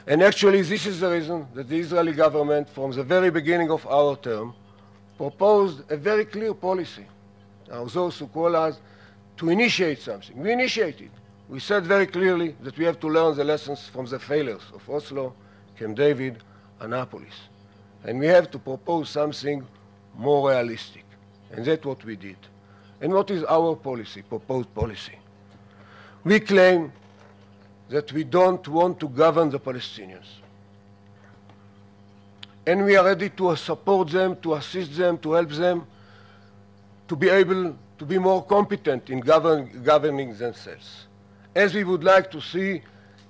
And actually, this is the reason that the Israeli government, from the very beginning of our term, proposed a very clear policy. Now, those who call us to initiate something, we initiated. We said very clearly that we have to learn the lessons from the failures of Oslo, Camp David, Annapolis. And we have to propose something more realistic. And that's what we did. And what is our policy, proposed policy? We claim that we don't want to govern the Palestinians. And we are ready to support them, to assist them, to help them to be able to be more competent in governing themselves. As we would like to see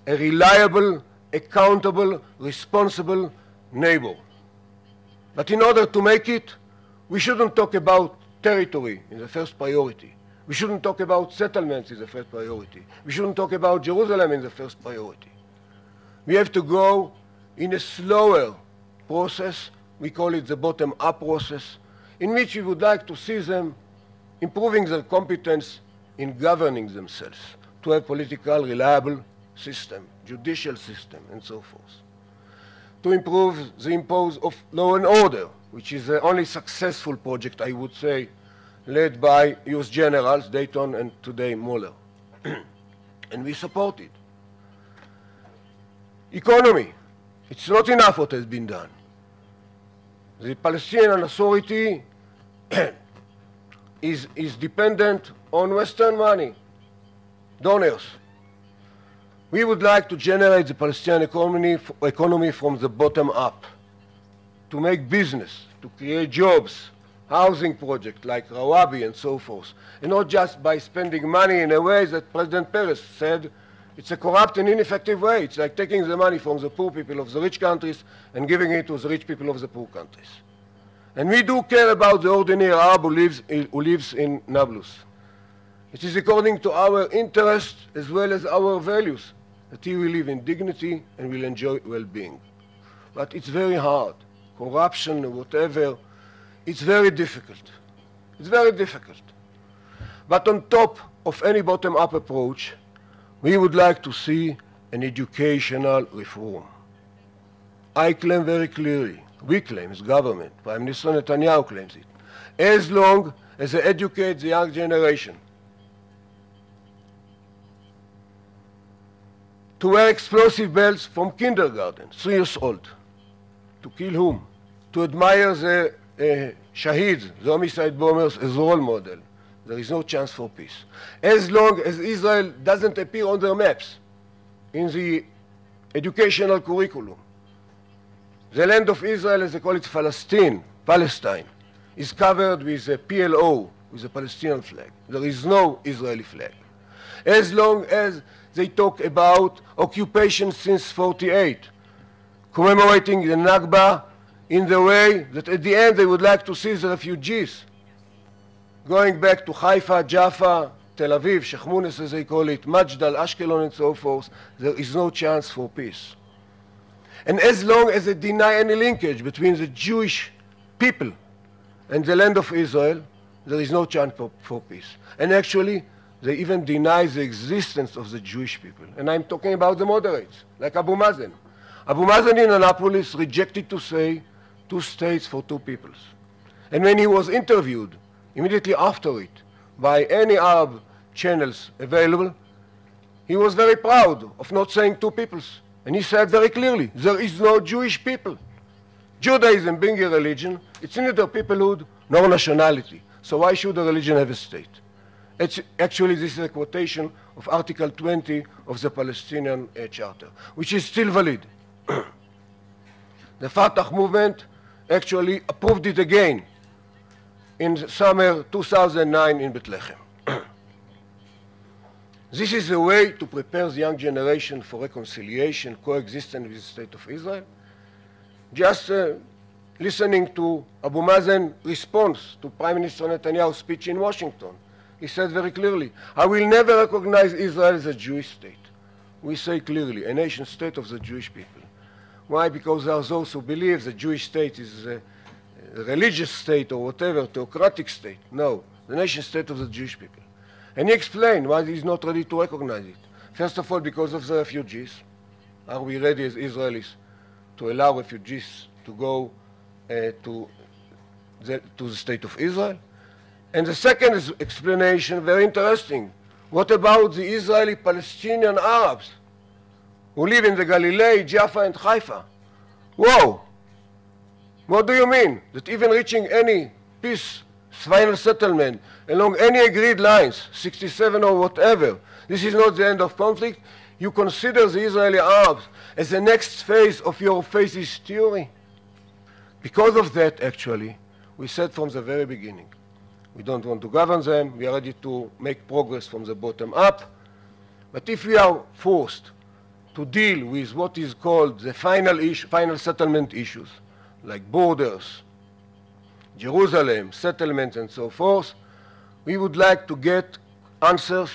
a reliable, accountable, responsible neighbor. But in order to make it, we shouldn't talk about territory in the first priority. We shouldn't talk about settlements in the first priority. We shouldn't talk about Jerusalem in the first priority. We have to go in a slower process, we call it the bottom-up process, in which we would like to see them improving their competence in governing themselves, to have political, reliable system, judicial system, and so forth. To improve the impose of law and order, which is the only successful project, I would say, led by US generals, Dayton and today Mueller. And we support it. Economy. It's not enough what has been done. The Palestinian Authority is dependent on Western money, donors. We would like to generate the Palestinian economy from the bottom up, to make business, to create jobs, housing projects like Rawabi and so forth, and not just by spending money in a way that President Peres said it's a corrupt and ineffective way. It's like taking the money from the poor people of the rich countries and giving it to the rich people of the poor countries. And we do care about the ordinary Arab who lives in Nablus. It is according to our interests as well as our values that he will live in dignity and will enjoy well-being. But it's very hard. Corruption or whatever, it's very difficult. It's very difficult. But on top of any bottom-up approach, we would like to see an educational reform. I claim very clearly, we claim as government, Prime Minister Netanyahu claims it, as long as they educate the young generation to wear explosive belts from kindergarten, 3 years old, to kill whom? To admire the Shaheeds, the homicide bombers, as role model. There is no chance for peace. As long as Israel doesn't appear on their maps in the educational curriculum, the land of Israel, as they call it Palestine, is covered with a PLO, with a Palestinian flag. There is no Israeli flag. As long as they talk about occupation since 48, commemorating the Nakba in the way that at the end they would like to see the refugees going back to Haifa, Jaffa, Tel Aviv, Sheikh Mounes as they call it, Majdal, Ashkelon and so forth, there is no chance for peace. And as long as they deny any linkage between the Jewish people and the land of Israel, there is no chance for peace. And actually, they even deny the existence of the Jewish people. And I'm talking about the moderates, like Abu Mazen. Abu Mazen in Annapolis rejected to say 2 states for 2 peoples. And when he was interviewed immediately after it by any Arab channels available, he was very proud of not saying 2 peoples. And he said very clearly, there is no Jewish people. Judaism being a religion, it's neither peoplehood nor nationality. So why should a religion have a state? Actually, this is a quotation of Article 20 of the Palestinian Charter, which is still valid. The Fatah movement actually approved it again in summer 2009 in Bethlehem. This is a way to prepare the young generation for reconciliation, coexistence with the State of Israel. Just listening to Abu Mazen's response to Prime Minister Netanyahu's speech in Washington, he said very clearly, I will never recognize Israel as a Jewish state. We say clearly, a nation state of the Jewish people. Why? Because there are those who believe the Jewish state is a religious state or whatever, theocratic state. No, the nation state of the Jewish people. And he explained why he is not ready to recognize it. First of all, because of the refugees. Are we ready as Israelis to allow refugees to go to the state of Israel? And the second explanation, very interesting. What about the Israeli-Palestinian Arabs who live in the Galilee, Jaffa, and Haifa? Whoa! What do you mean? That even reaching any peace, final settlement, along any agreed lines, 67 or whatever, this is not the end of conflict? You consider the Israeli Arabs as the next phase of your phases theory? Because of that, actually, we said from the very beginning, we don't want to govern them, we are ready to make progress from the bottom up, but if we are forced to deal with what is called the final settlement issues, like borders, Jerusalem, settlements, and so forth, we would like to get answers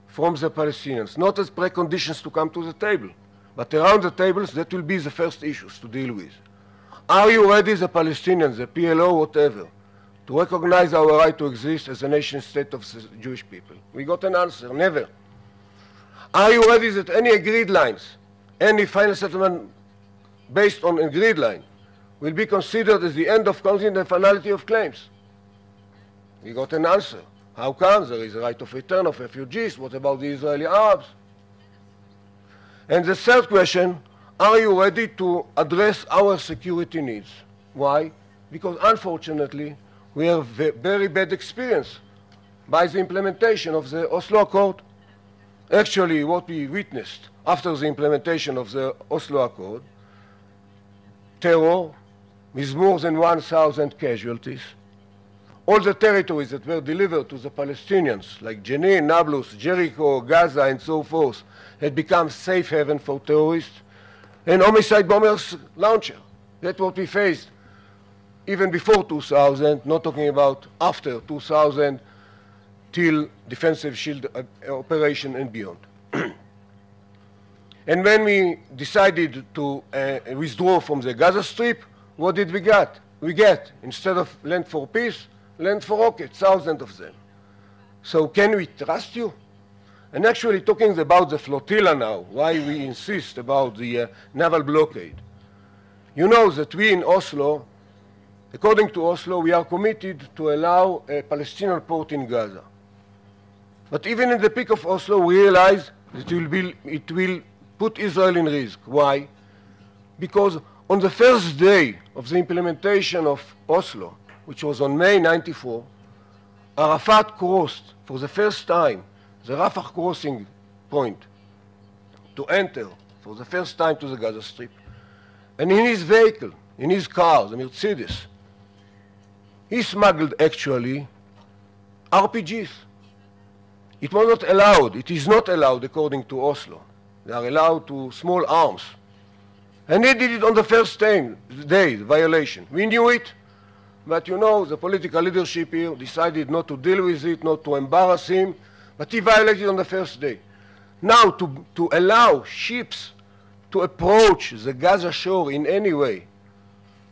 from the Palestinians, not as preconditions to come to the table, but around the tables, that will be the first issues to deal with. Are you ready, the Palestinians, the PLO, whatever, to recognize our right to exist as a nation state of the Jewish people? We got an answer, never. Are you ready that any agreed lines, any final settlement based on agreed line, will be considered as the end of conflict and finality of claims? We got an answer. How come? There is a right of return of refugees. What about the Israeli Arabs? And the third question, are you ready to address our security needs? Why? Because unfortunately, we have very bad experience by the implementation of the Oslo Accord. Actually, what we witnessed after the implementation of the Oslo Accord, terror with more than 1,000 casualties, all the territories that were delivered to the Palestinians, like Jenin, Nablus, Jericho, Gaza, and so forth, had become safe haven for terrorists, and homicide bombers launcher. That's what we faced even before 2000, not talking about after 2000, till defensive shield operation and beyond. And when we decided to withdraw from the Gaza Strip, what did we get? We get, instead of land for peace, land for rockets, thousands of them. So can we trust you? And actually talking about the flotilla now, why we insist about the naval blockade. You know that we in Oslo, according to Oslo, we are committed to allow a Palestinian port in Gaza. But even in the peak of Oslo, we realize that it will put Israel in risk. Why? Because on the first day of the implementation of Oslo, which was on May 94, Arafat crossed for the first time the Rafah crossing point to enter for the first time to the Gaza Strip. And in his vehicle, in his car, the Mercedes, he smuggled actually RPGs. It was not allowed. It is not allowed according to Oslo. They are allowed to small arms. And he did it on the first day, the violation. We knew it, but you know, the political leadership here decided not to deal with it, not to embarrass him, but he violated on the first day. Now, to allow ships to approach the Gaza shore in any way,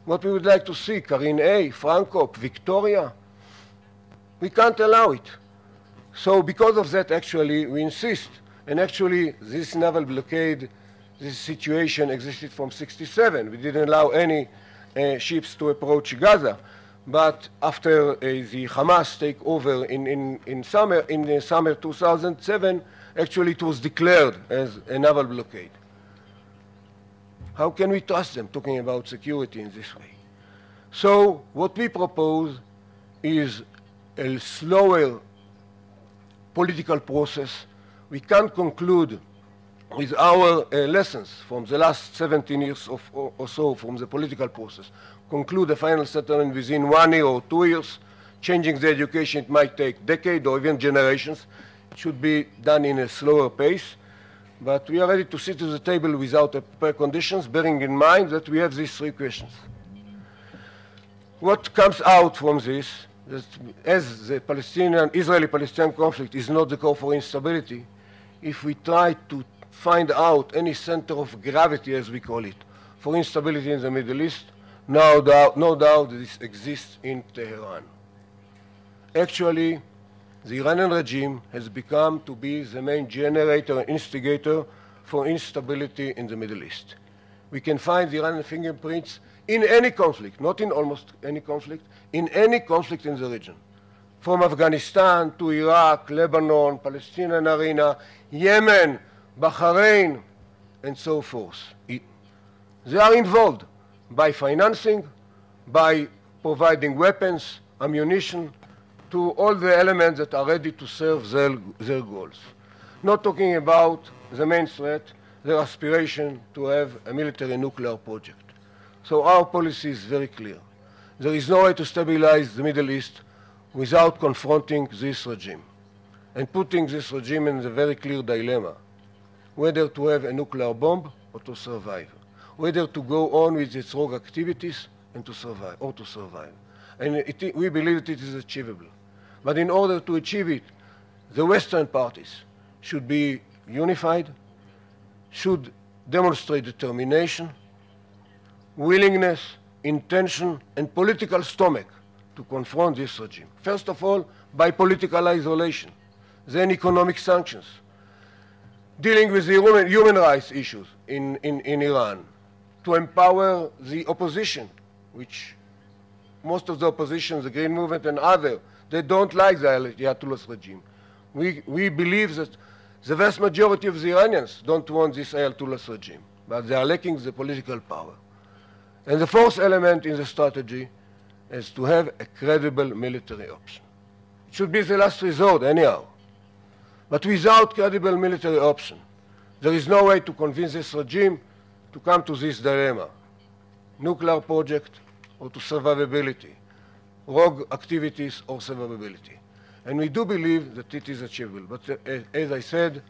what we would like to see, Karin A, Franco, Victoria, we can't allow it. So because of that, actually, we insist. And actually, this naval blockade, this situation existed from 67. We didn't allow any ships to approach Gaza. But after the Hamas takeover in summer 2007, actually it was declared as a naval blockade. How can we trust them talking about security in this way? So what we propose is a slower political process. We can't conclude with our lessons from the last 17 years or so from the political process, conclude a final settlement within 1 year or 2 years. Changing the education, it might take decades or even generations. It should be done in a slower pace. But we are ready to sit at the table without preconditions, bearing in mind that we have these three questions. What comes out from this, that as the Israeli-Palestinian conflict is not the cause for instability, if we try to find out any center of gravity, as we call it, for instability in the Middle East, no doubt this exists in Tehran. Actually, the Iranian regime has become to be the main generator and instigator for instability in the Middle East. We can find the Iranian fingerprints in any conflict, not in almost any conflict, in any conflict in the region. From Afghanistan to Iraq, Lebanon, Palestinian arena, Yemen, Bahrain, and so forth. They are involved by financing, by providing weapons, ammunition, to all the elements that are ready to serve their goals. Not talking about the main threat, their aspiration to have a military nuclear project. So our policy is very clear. There is no way to stabilize the Middle East without confronting this regime and putting this regime in a very clear dilemma, whether to have a nuclear bomb or to survive, whether to go on with its rogue activities and to survive, or to survive. And we believe that it is achievable. But in order to achieve it, the Western parties should be unified, should demonstrate determination, willingness, intention, and political stomach to confront this regime. First of all, by political isolation, then economic sanctions, dealing with the human rights issues in Iran, to empower the opposition, which most of the opposition, the Green Movement and others, they don't like the Ayatollah's regime. We believe that the vast majority of the Iranians don't want this Ayatollah's regime, but they are lacking the political power. And the fourth element in the strategy is to have a credible military option. It should be the last resort anyhow. But without credible military option, there is no way to convince this regime to come to this dilemma: nuclear project or to survivability, rogue activities or survivability. And we do believe that it is achievable. But as I said,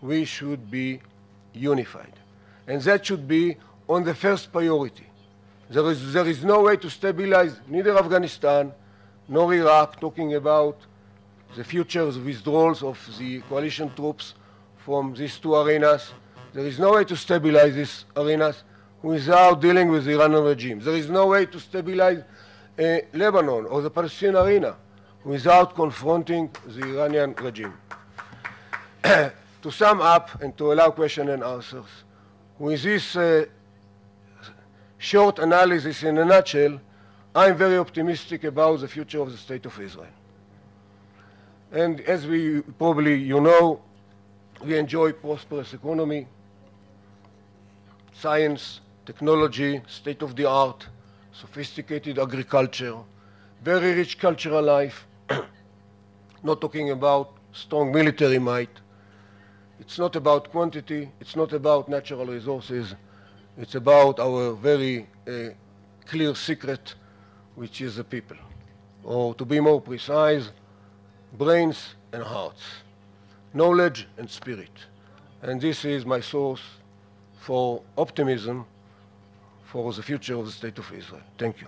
we should be unified. And that should be on the first priority. There is no way to stabilize neither Afghanistan nor Iraq, talking about the future withdrawals of the coalition troops from these two arenas. There is no way to stabilize these arenas without dealing with the Iranian regime. There is no way to stabilize Lebanon or the Palestinian arena without confronting the Iranian regime. To sum up and to allow questions and answers, with this short analysis in a nutshell, I'm very optimistic about the future of the State of Israel. And as you know, we enjoy prosperous economy, science, technology, state-of-the-art, sophisticated agriculture, very rich cultural life, not talking about strong military might. It's not about quantity, it's not about natural resources, it's about our very clear secret, which is the people. Or to be more precise, brains and hearts, knowledge and spirit. And this is my source for optimism for the future of the State of Israel. Thank you.